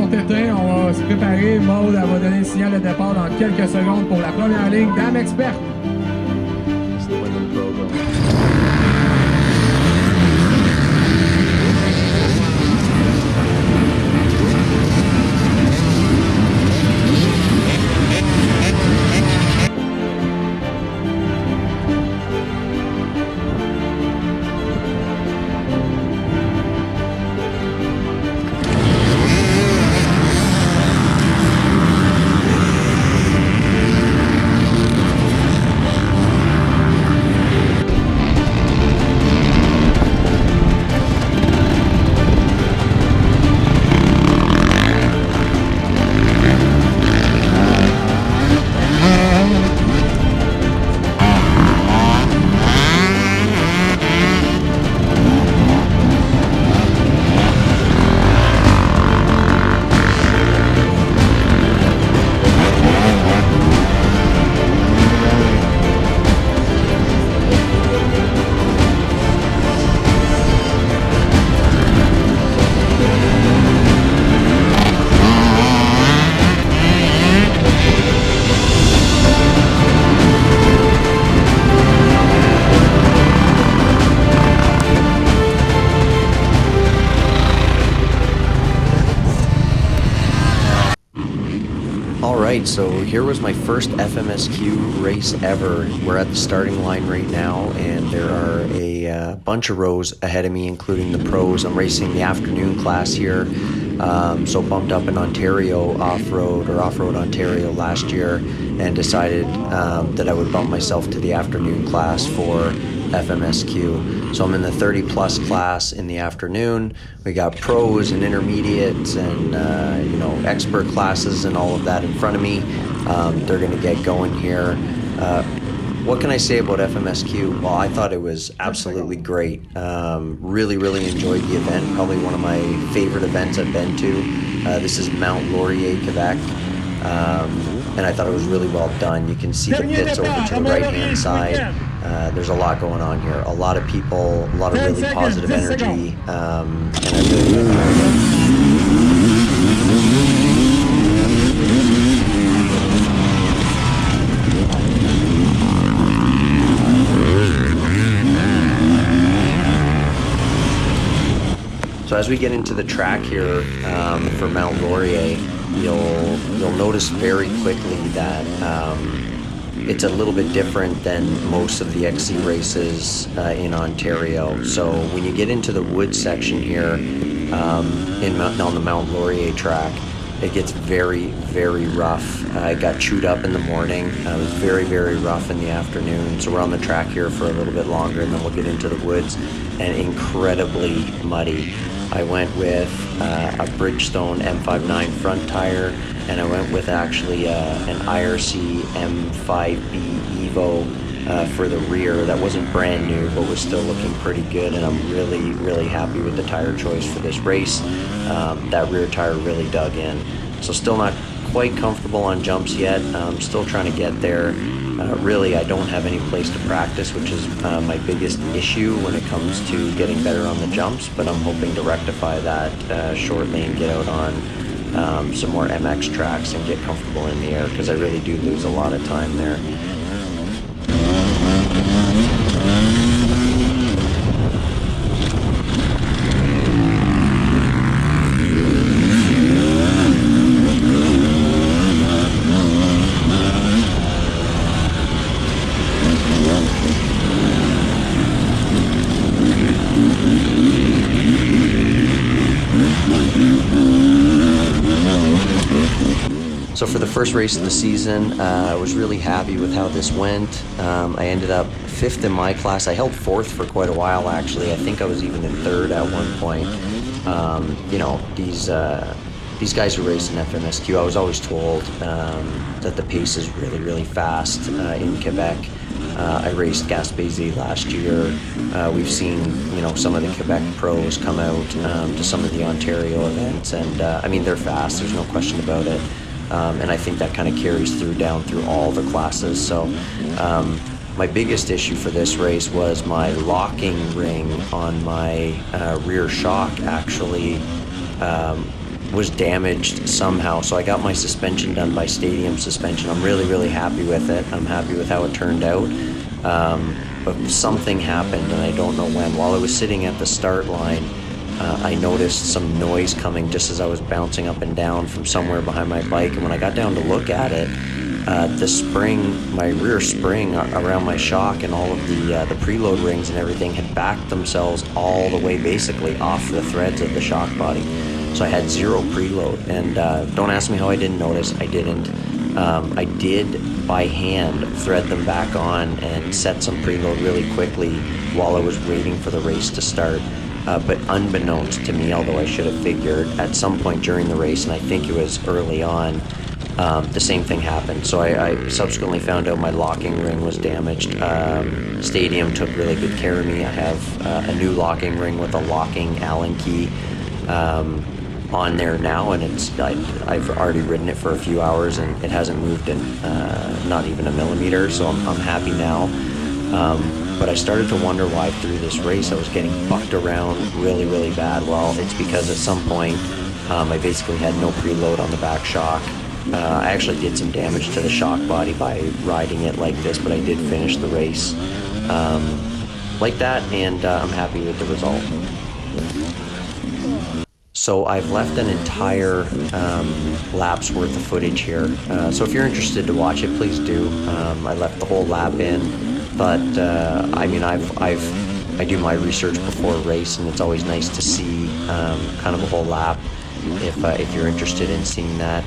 sont éteints. On va se préparer. Maud, elle va donner le signal de départ dans quelques secondes pour la première ligne. Dame experte. Alright, so here was my first FMSQ race ever. We're at the starting line right now, and there are a bunch of rows ahead of me, including the pros. I'm racing the afternoon class here, so bumped up in Ontario off-road Ontario last year, and decided that I would bump myself to the afternoon class for FMSQ. So I'm in the 30 plus class in the afternoon. We got pros and intermediates and expert classes and all of that in front of me. They're going to get going here. What can I say about FMSQ? Well, I thought it was absolutely great. Really enjoyed the event. Probably one of my favorite events I've been to. This is Mount Laurier, Quebec. And I thought it was really well done. You can see the pits over to the right-hand side. There's a lot going on here. A lot of people, a lot of really positive energy, and I really So as we get into the track here for Mount Laurier, you'll notice very quickly that it's a little bit different than most of the XC races in Ontario. So when you get into the wood section here on the Mount Laurier track, it gets very rough. I got chewed up in the morning. It was very rough in the afternoon. So we're on the track here for a little bit longer, and then we'll get into the woods, and incredibly muddy. I went with a Bridgestone M59 front tire, and I went with actually an IRC M5B Evo for the rear. That wasn't brand new, but was still looking pretty good, and I'm really happy with the tire choice for this race. That rear tire really dug in. So still not quite comfortable on jumps yet. I'm still trying to get there. Really, I don't have any place to practice, which is my biggest issue when it comes to getting better on the jumps, but I'm hoping to rectify that shortly and get out on some more MX tracks and get comfortable in the air, because I really do lose a lot of time there. So for the first race of the season, I was really happy with how this went. I ended up 5th in my class. I held 4th for quite a while, actually. I think I was even in 3rd at one point. These guys who race in FMSQ, I was always told that the pace is really fast in Quebec. I raced Gaspésie last year. We've seen, some of the Quebec pros come out to some of the Ontario events, and I mean, they're fast. There's no question about it. And I think that kind of carries down through all the classes. So my biggest issue for this race was my locking ring on my rear shock actually was damaged somehow. So I got my suspension done by Stadium Suspension. I'm really, really happy with it. I'm happy with how it turned out. But something happened, and I don't know when. While I was sitting at the start line, I noticed some noise coming just as I was bouncing up and down from somewhere behind my bike. And when I got down to look at it, the spring, my rear spring around my shock and all of the preload rings and everything had backed themselves all the way basically off the threads of the shock body. So I had zero preload, and don't ask me how I didn't notice. I didn't. I did by hand thread them back on and set some preload really quickly while I was waiting for the race to start. But unbeknownst to me, although I should have figured, at some point during the race, and I think it was early on, the same thing happened. So I subsequently found out my locking ring was damaged. Stadium took really good care of me. I have a new locking ring with a locking Allen key on there now, and I've already ridden it for a few hours, and it hasn't moved in not even a millimeter, so I'm happy now. But I started to wonder why through this race I was getting bucked around really, really bad. Well, it's because at some point I basically had no preload on the back shock. I actually did some damage to the shock body by riding it like this, but I did finish the race like that, and I'm happy with the result. So I've left an entire lap's worth of footage here. So if you're interested to watch it, please do. I left the whole lap in, but I mean, I do my research before a race, and it's always nice to see kind of a whole lap if you're interested in seeing that.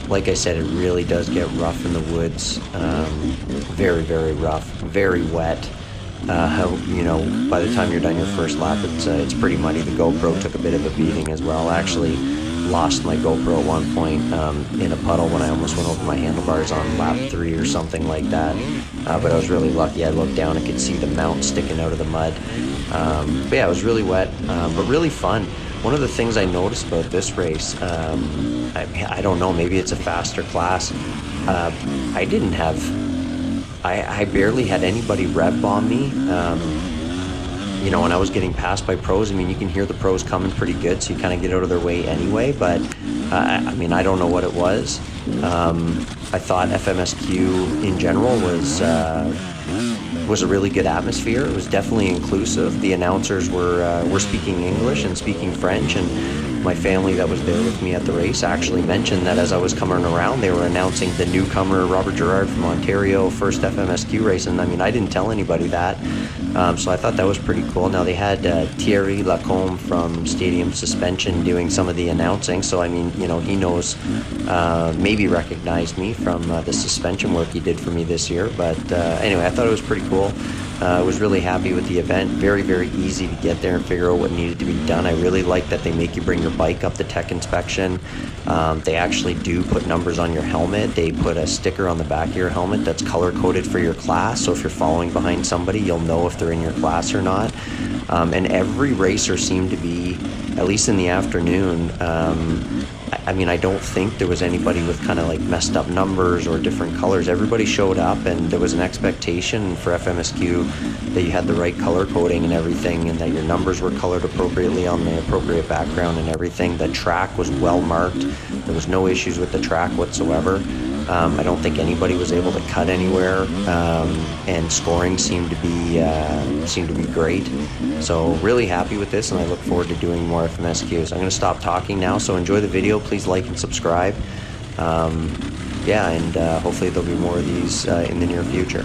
Like I said, it really does get rough in the woods. Very, very rough, very wet. You know, by the time you're done your first lap, it's pretty muddy. The GoPro took a bit of a beating as well. I actually lost my GoPro at one point in a puddle when I almost went over my handlebars on lap 3 or something like that. But I was really lucky. I looked down and could see the mount sticking out of the mud. But yeah, it was really wet, but really fun. One of the things I noticed about this race, I don't know, maybe it's a faster class. I barely had anybody rev bomb me. You know, when I was getting passed by pros, I mean, you can hear the pros coming pretty good, so you kind of get out of their way anyway, but I mean, I don't know what it was. I thought FMSQ in general was a really good atmosphere. It was definitely inclusive. The announcers were speaking English and speaking French, and my family that was there with me at the race actually mentioned that as I was coming around, they were announcing the newcomer Robert Gerard from Ontario, first FMSQ race, and I mean, I didn't tell anybody that, so I thought that was pretty cool. Now they had Thierry Lacombe from Stadium Suspension doing some of the announcing, so I mean, you know, he knows, maybe recognized me from the suspension work he did for me this year, but anyway, I thought it was pretty cool. I was really happy with the event. Very, very easy to get there and figure out what needed to be done. I really like that they make you bring your bike up to tech inspection. They actually do put numbers on your helmet. They put a sticker on the back of your helmet that's color-coded for your class, so if you're following behind somebody, you'll know if they're in your class or not. And every racer seemed to be, at least in the afternoon, I mean, I don't think there was anybody with kind of like messed up numbers or different colors. Everybody showed up, and there was an expectation for FMSQ that you had the right color coding and everything, and that your numbers were colored appropriately on the appropriate background and everything. The track was well marked. There was no issues with the track whatsoever. I don't think anybody was able to cut anywhere, and scoring seemed to be great. So really happy with this, and I look forward to doing more FMSQs. I'm going to stop talking now, so enjoy the video. Please like and subscribe. Yeah, and hopefully there'll be more of these in the near future.